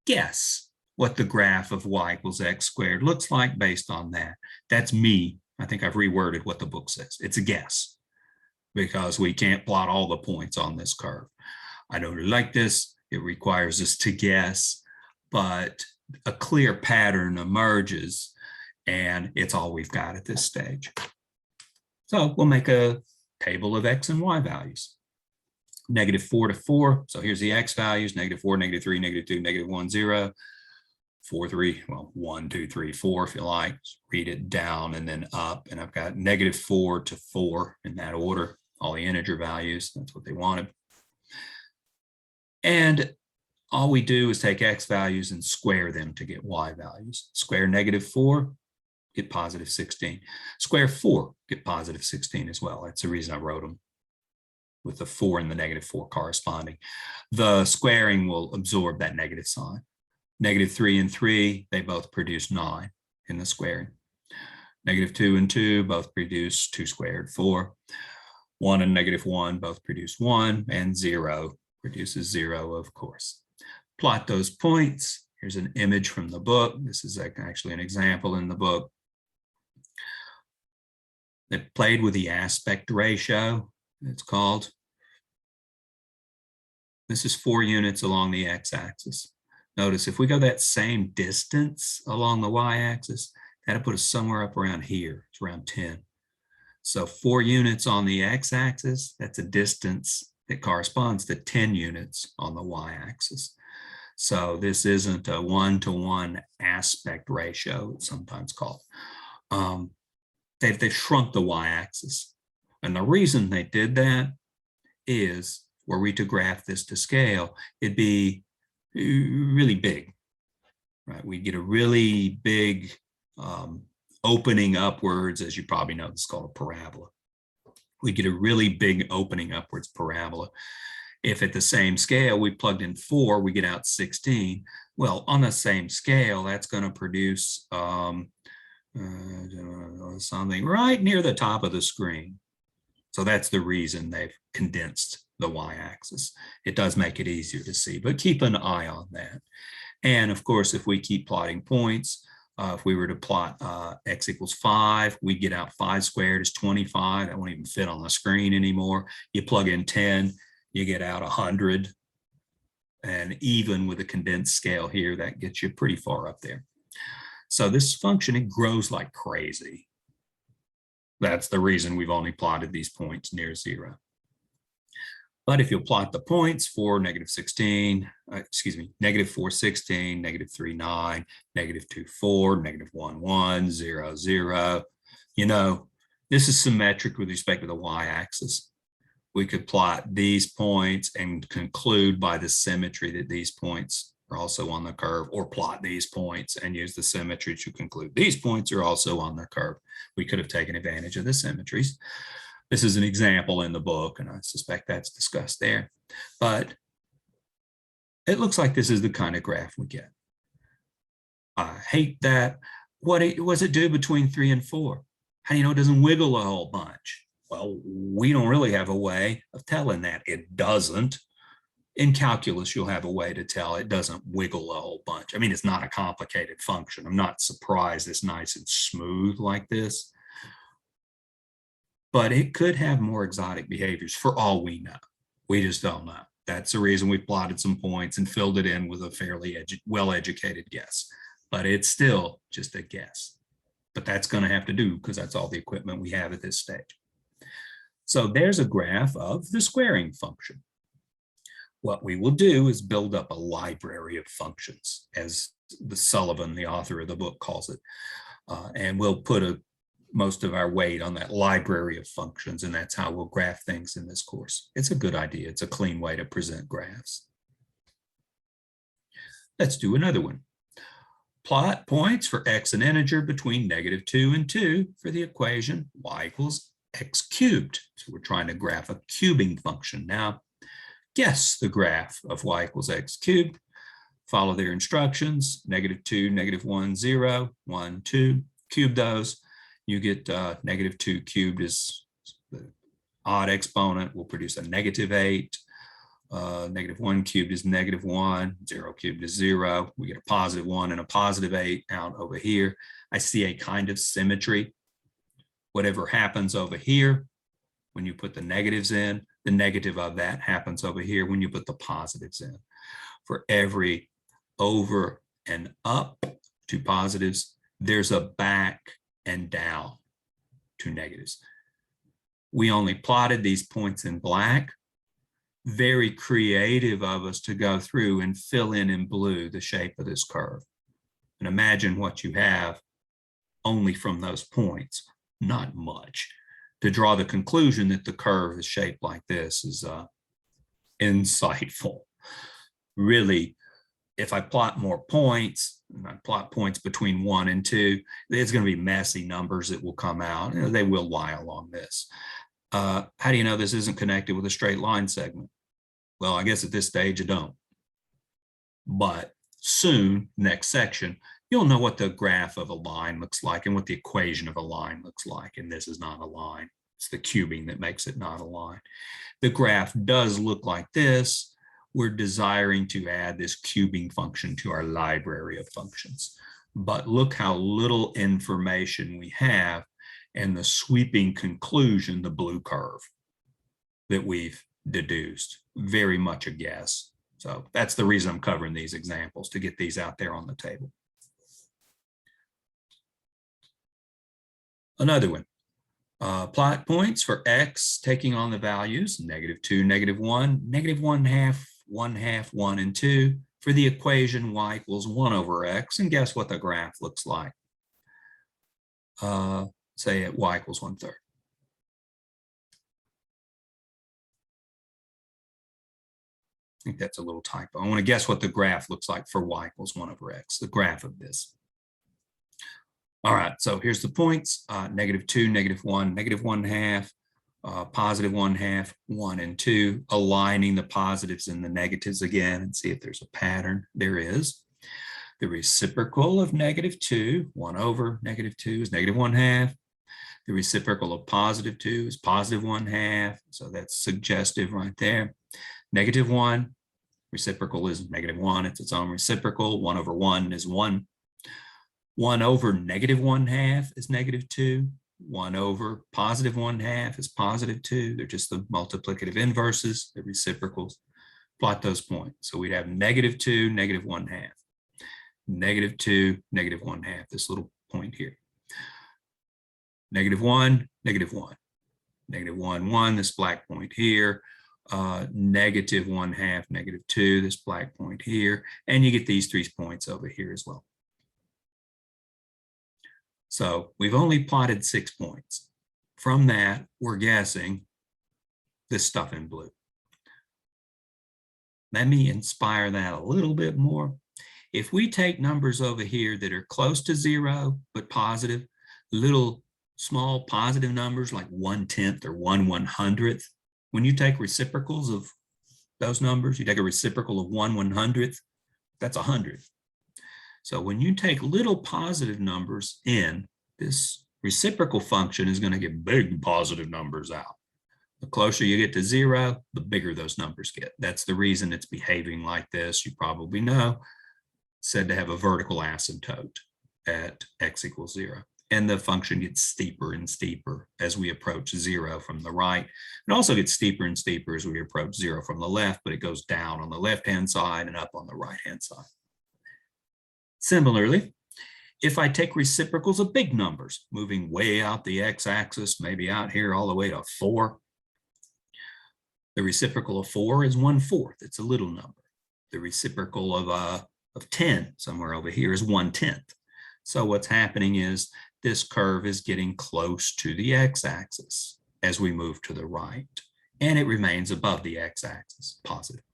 guess what the graph of y equals x squared looks like based on that. That's me. I think I've reworded what the book says. It's a guess because we can't plot all the points on this curve. I don't really like this. It requires us to guess, but a clear pattern emerges, and it's all we've got at this stage. So we'll make a table of x and y values. -4 to 4. So here's the X values, -4, -3, -2, -1, 0, 4, 3, well, 1, 2, 3, 4, if you like. Just read it down and then up. And I've got -4 to 4 in that order, all the integer values. That's what they wanted. And all we do is take X values and square them to get Y values. Square -4, get +16. Square 4, get +16 as well. That's the reason I wrote them with the 4 and the -4 corresponding. The squaring will absorb that negative sign. -3 and 3, they both produce 9 in the squaring. -2 and 2 both produce 2 squared, 4. 1 and -1 both produce 1, and 0 produces 0, of course. Plot those points. Here's an image from the book. This is actually an example in the book. They played with the aspect ratio, it's called. This is 4 units along the x-axis. Notice if we go that same distance along the y-axis, that'll put us somewhere up around here. It's around 10. So 4 units on the x-axis, that's a distance that corresponds to 10 units on the y-axis. So this isn't a 1-to-1 aspect ratio, it's sometimes called. They've shrunk the y-axis. And the reason they did that is, were we to graph this to scale, it'd be really big, right? We get a really big opening upwards, as you probably know, it's called a parabola. We get a really big opening upwards parabola. If at the same scale we plugged in 4, we get out 16. Well, on the same scale, that's going to produce something right near the top of the screen. So that's the reason they've condensed the y-axis. It does make it easier to see, but keep an eye on that. And of course, if we keep plotting points, if we were to plot x equals 5, we get out 5 squared is 25. That won't even fit on the screen anymore. You plug in 10, you get out 100. And even with a condensed scale here, that gets you pretty far up there. So this function, it grows like crazy. That's the reason we've only plotted these points near 0. But if you'll plot the points for -16, -4, 16, -3, 9, -2, 4, -1, 1, 0, 0, you know, this is symmetric with respect to the y-axis. We could plot these points and conclude by the symmetry that these points are also on the curve, or plot these points and use the symmetry to conclude these points are also on the curve. We could have taken advantage of the symmetries. This is an example in the book, and I suspect that's discussed there. But it looks like this is the kind of graph we get. I hate that. What does it do between 3 and 4? How do you know it doesn't wiggle a whole bunch? Well, we don't really have a way of telling that. It doesn't. In calculus, you'll have a way to tell it doesn't wiggle a whole bunch. I mean, it's not a complicated function. I'm not surprised it's nice and smooth like this. But it could have more exotic behaviors for all we know. We just don't know. That's the reason we plotted some points and filled it in with a fairly well-educated guess. But it's still just a guess. But that's going to have to do because that's all the equipment we have at this stage. So there's a graph of the squaring function. What we will do is build up a library of functions, as the Sullivan, the author of the book, calls it. And we'll put most of our weight on that library of functions, and that's how we'll graph things in this course. It's a good idea. It's a clean way to present graphs. Let's do another one. Plot points for x an integer between -2 and 2 for the equation y equals x cubed. So we're trying to graph a cubing function. Now, guess the graph of y equals x cubed. Follow their instructions, -2, -1, 0, 1, 2, cube those. You get -2 cubed is the odd exponent, will produce a -8. -1 cubed is -1, 0 cubed is 0. We get a +1 and a +8 out over here. I see a kind of symmetry. Whatever happens over here, when you put the negatives in, the negative of that happens over here when you put the positives in. For every over and up to positives, there's a back and down to negatives. We only plotted these points in black. very creative of us to go through and fill in blue the shape of this curve. And imagine what you have only from those points, not much. To draw the conclusion that the curve is shaped like this is insightful. Really, if I plot more points, and I plot points between 1 and 2, there's going to be messy numbers that will come out. You know, they will lie along this. How do you know this isn't connected with a straight line segment? Well, I guess at this stage you don't. But soon, next section, you'll know what the graph of a line looks like and what the equation of a line looks like. And this is not a line. It's the cubing that makes it not a line. The graph does look like this. We're desiring to add this cubing function to our library of functions. But look how little information we have and the sweeping conclusion, the blue curve that we've deduced. Very much a guess. So that's the reason I'm covering these examples, to get these out there on the table. Another one. Plot points for x taking on the values -2, -1, -1/2, 1/2, 1, and 2 for the equation y equals 1 over x. And guess what the graph looks like? Say at y equals 1/3. I think that's a little typo. I want to guess what the graph looks like for y equals 1 over x, the graph of this. All right, so here's the points, -2, -1, -1/2, +1/2, 1 and 2, aligning the positives and the negatives again and see if there's a pattern. There is. The reciprocal of -2, 1 over -2 is -1/2. The reciprocal of +2 is +1/2, so that's suggestive right there. -1, reciprocal is -1, it's its own reciprocal. 1 over 1 is 1. 1 over -1/2 is -2. 1 over +1/2 is +2. They're just the multiplicative inverses, the reciprocals. Plot those points. So we'd have -2, -1/2. -2, -1/2, this little point here. -1, -1. -1, 1, this black point here. -1/2, -2, this black point here. And you get these 3 points over here as well. So we've only plotted 6 points. From that, we're guessing this stuff in blue. Let me inspire that a little bit more. If we take numbers over here that are close to 0, but positive, little small positive numbers like 1/10 or 1/100th, when you take reciprocals of those numbers, you take a reciprocal of 1/100th, that's 100. So when you take little positive numbers in, this reciprocal function is going to get big positive numbers out. The closer you get to 0, the bigger those numbers get. That's the reason it's behaving like this. You probably know, it's said to have a vertical asymptote at x equals 0. And the function gets steeper and steeper as we approach 0 from the right. It also gets steeper and steeper as we approach 0 from the left, but it goes down on the left-hand side and up on the right-hand side. Similarly, if I take reciprocals of big numbers, moving way out the x-axis, maybe out here all the way to 4, the reciprocal of 4 is 1/4. It's a little number. The reciprocal of 10, somewhere over here, is 1/10. So what's happening is this curve is getting close to the x-axis as we move to the right, and it remains above the x-axis, positive.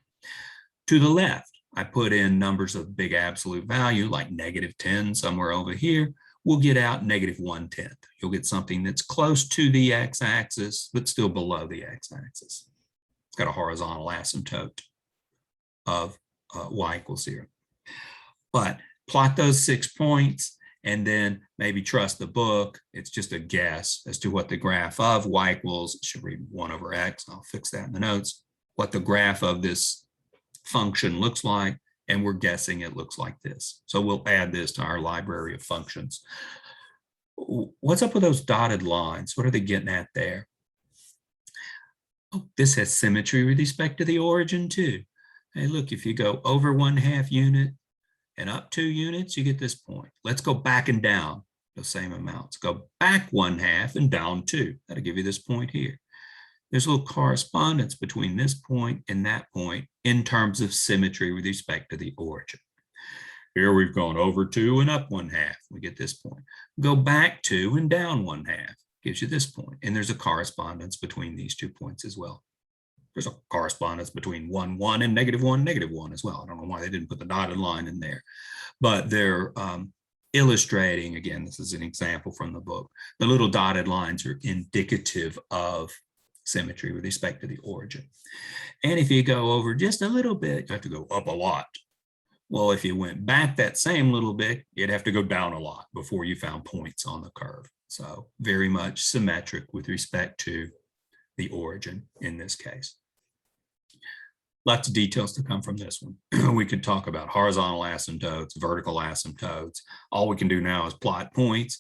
To the left, I put in numbers of big absolute value like -10 somewhere over here. We'll get out -1/10. You'll get something that's close to the x-axis, but still below the x-axis. It's got a horizontal asymptote of y equals 0. But plot those 6 points and then maybe trust the book. It's just a guess as to what the graph of y equals, it should read 1 over x. I'll fix that in the notes. What the graph of this function looks like, and we're guessing it looks like this. So we'll add this to our library of functions. What's up with those dotted lines? What are they getting at there? Oh, this has symmetry with respect to the origin too. Hey, look, if you go over 1/2 unit and up 2 units, you get this point. Let's go back and down the same amounts. Go back 1/2 and down 2. That'll give you this point here. there's a little correspondence between this point and that point in terms of symmetry with respect to the origin. Here we've gone over 2 and up 1/2. We get this point. Go back 2 and down 1/2. Gives you this point. And there's a correspondence between these 2 points as well. There's a correspondence between 1, 1 and -1, -1 as well. I don't know why they didn't put the dotted line in there, but they're illustrating, again, this is an example from the book. The little dotted lines are indicative of symmetry with respect to the origin. And if you go over just a little bit, you have to go up a lot. Well, if you went back that same little bit, you'd have to go down a lot before you found points on the curve. So very much symmetric with respect to the origin in this case. Lots of details to come from this one. We could talk about horizontal asymptotes, vertical asymptotes. All we can do now is plot points,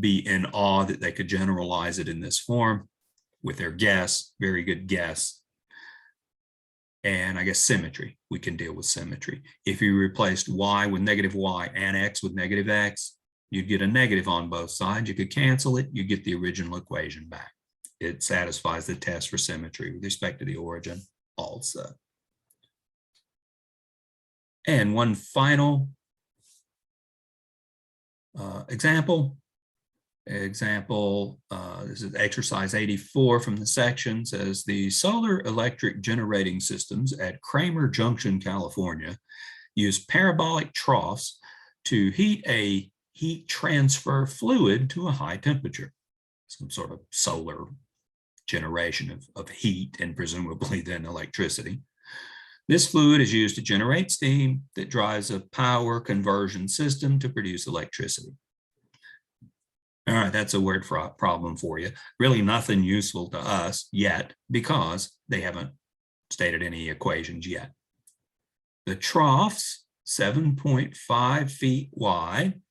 be in awe that they could generalize it in this form with their guess, very good guess. And I guess symmetry, we can deal with symmetry. If you replaced y with -y and x with -x, you'd get a negative on both sides. You could cancel it, you get the original equation back. It satisfies the test for symmetry with respect to the origin also. And one final example. This is exercise 84 from the section, says the solar electric generating systems at Kramer Junction, California, use parabolic troughs to heat a heat transfer fluid to a high temperature, some sort of solar generation of heat and presumably then electricity. This fluid is used to generate steam that drives a power conversion system to produce electricity. All right, that's a word problem for you. Really nothing useful to us yet because they haven't stated any equations yet. The troughs, 7.5 feet wide,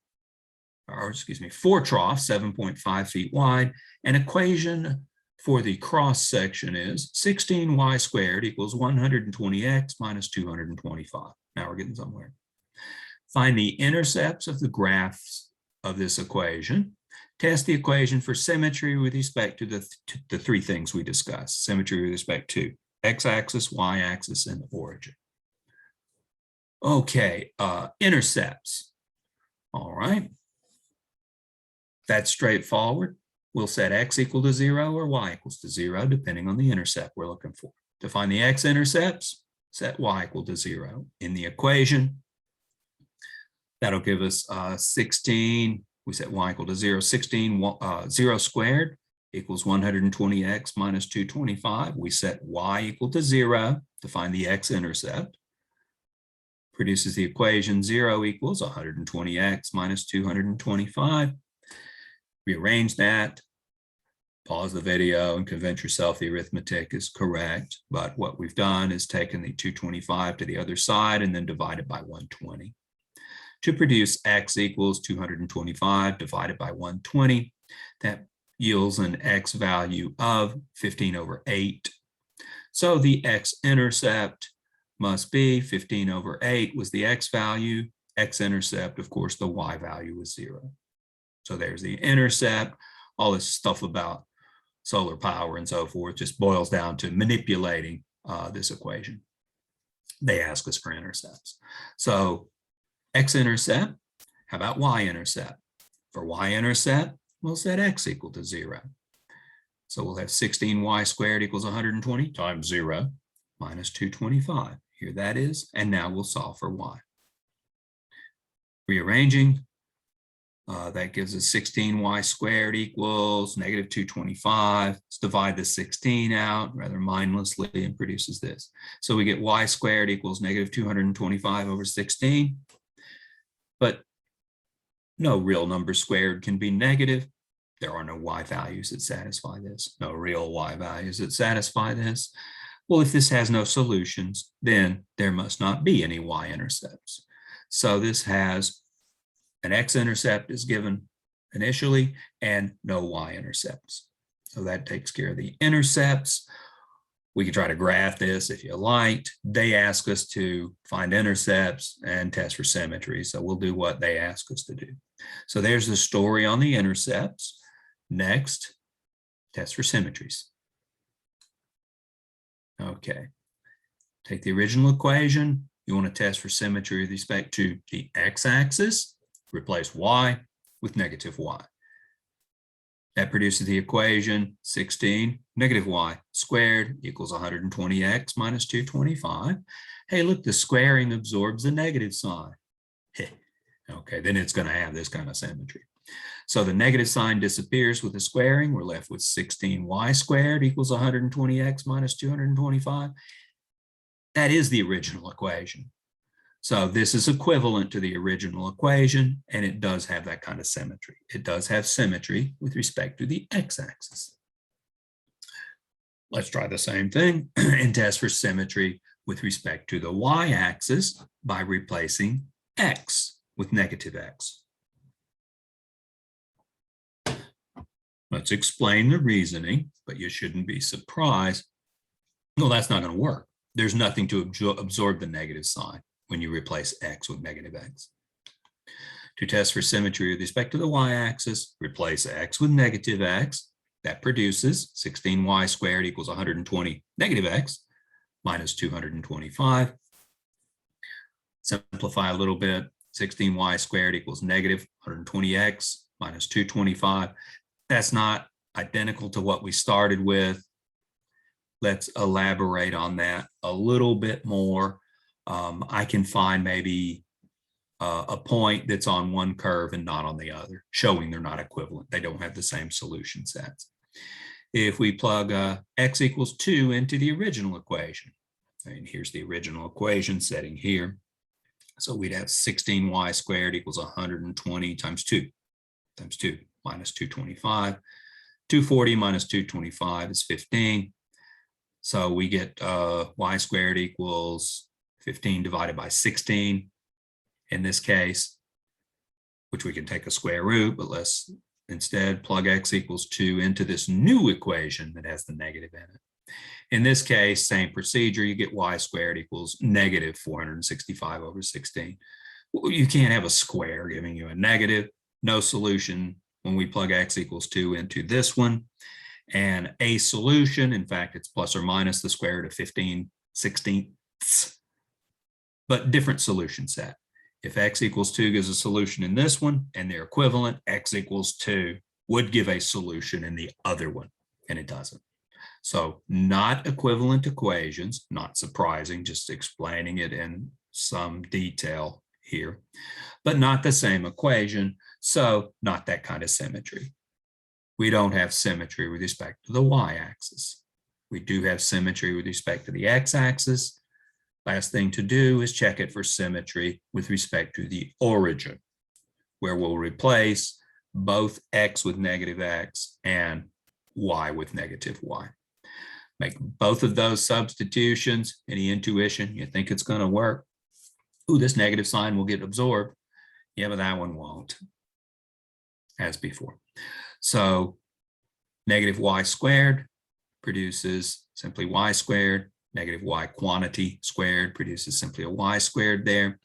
or excuse me, 4 troughs, 7.5 feet wide. An equation for the cross section is 16y squared equals 120x minus 225. Now we're getting somewhere. Find the intercepts of the graphs of this equation. Test the equation for symmetry with respect to the 3 things we discussed. Symmetry with respect to x-axis, y-axis, and origin. Okay, intercepts. All right. That's straightforward. We'll set x equal to 0 or y equals to 0, depending on the intercept we're looking for. To find the x-intercepts, set y equal to 0 in the equation. That'll give us 16. We set y equal to 0. 0 squared equals 120x minus 225. We set y equal to 0 to find the x-intercept. Produces the equation 0 equals 120x minus 225. Rearrange that, pause the video and convince yourself the arithmetic is correct. But what we've done is taken the 225 to the other side and then divided by 120. To produce x equals 225 divided by 120, that yields an x value of 15/8. So the x-intercept must be 15/8 was the x value, x-intercept, of course, the y value was 0. So there's the intercept. All this stuff about solar power and so forth just boils down to manipulating this equation. They ask us for intercepts. So x-intercept, how about y-intercept? For y-intercept, we'll set x equal to 0. So we'll have 16y squared equals 120 times 0 minus 225. Here that is, and now we'll solve for y. Rearranging, that gives us 16y squared equals negative 225. Let's divide the 16 out rather mindlessly and produces this. So we get y squared equals negative 225 over 16. But no real number squared can be negative. There are no y values that satisfy this. No real y values that satisfy this. Well, if this has no solutions, then there must not be any y-intercepts. So this has an x-intercept is given initially and no y-intercepts. So that takes care of the intercepts. We could try to graph this if you liked. They ask us to find intercepts and test for symmetry. So we'll do what they ask us to do. So there's the story on the intercepts. Next, test for symmetries. Okay, take the original equation. You want to test for symmetry with respect to the x-axis. Replace y with negative y. That produces the equation 16 negative y squared equals 120x minus 225. Hey, look, the squaring absorbs the negative sign. Okay, then it's going to have this kind of symmetry. So the negative sign disappears with the squaring. We're left with 16y squared equals 120x minus 225. That is the original equation. So this is equivalent to the original equation, and it does have that kind of symmetry. It does have symmetry with respect to the x-axis. Let's try the same thing and test for symmetry with respect to the y-axis by replacing x with negative x. Let's explain the reasoning, but you shouldn't be surprised. No, that's not going to work. There's nothing to absorb the negative sign when you replace x with negative x. To test for symmetry with respect to the y-axis, replace x with negative x. That produces 16y squared equals 120 negative x minus 225. Simplify a little bit. 16y squared equals negative 120x minus 225. That's not identical to what we started with. Let's elaborate on that a little bit more. I can find maybe a point that's on one curve and not on the other, showing they're not equivalent. They don't have the same solution sets. If we plug x equals 2 into the original equation, and here's the original equation setting here. So we'd have 16y squared equals 120 times 2 minus 225. 240 minus 225 is 15. So we get y squared equals 15 divided by 16 in this case, which we can take a square root, but let's instead plug x equals 2 into this new equation that has the negative in it. In this case, same procedure, you get y squared equals negative 465 over 16. Well, you can't have a square giving you a negative. No solution when we plug x equals 2 into this one. And a solution, in fact, it's plus or minus the square root of 15/16, but different solution set. If x equals 2 gives a solution in this one and they're equivalent, x equals 2 would give a solution in the other one, and it doesn't. So not equivalent equations, not surprising, just explaining it in some detail here, but not the same equation, so not that kind of symmetry. We don't have symmetry with respect to the y-axis. We do have symmetry with respect to the x-axis. Last thing to do is check it for symmetry with respect to the origin, where we'll replace both x with negative x and y with negative y. Make both of those substitutions. Any intuition, you think it's going to work? Ooh, this negative sign will get absorbed. Yeah, but that one won't, as before. So negative y squared produces simply y squared. Negative y quantity squared produces simply a y squared there.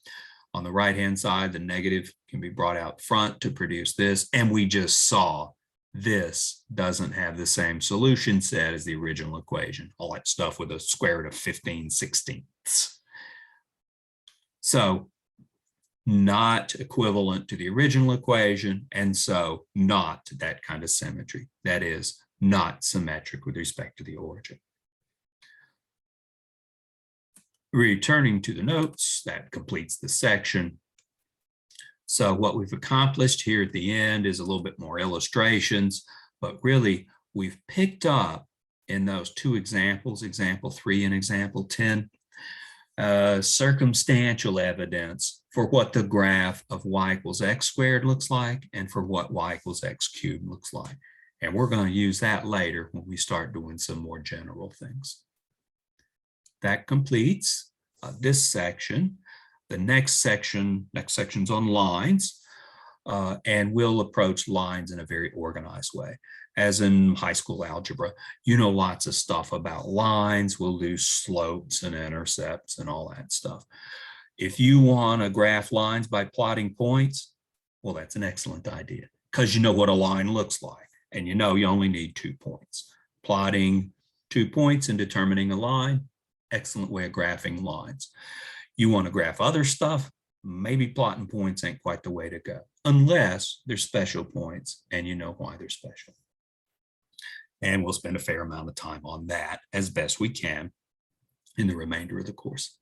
On the right-hand side, the negative can be brought out front to produce this. And we just saw this doesn't have the same solution set as the original equation. All that stuff with a square root of 15/16. So not equivalent to the original equation, and so not that kind of symmetry. That is not symmetric with respect to the origin. Returning to the notes, that completes the section. So what we've accomplished here at the end is a little bit more illustrations, but really we've picked up in those two examples, example 3 and example 10, circumstantial evidence for what the graph of y equals x squared looks like and for what y equals x cubed looks like. And we're going to use that later when we start doing some more general things. That completes this section. The next section's on lines, and we'll approach lines in a very organized way. As in high school algebra, you know lots of stuff about lines. We'll do slopes and intercepts and all that stuff. If you want to graph lines by plotting points, well, that's an excellent idea because you know what a line looks like, and you know you only need 2 points. Plotting 2 points in determining a line, excellent way of graphing lines. You want to graph other stuff, maybe plotting points ain't quite the way to go, unless they're special points and you know why they're special. And we'll spend a fair amount of time on that as best we can in the remainder of the course.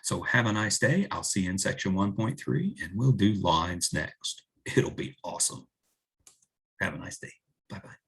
So have a nice day. I'll see you in section 1.3, and we'll do lines next. It'll be awesome. Have a nice day. Bye-bye.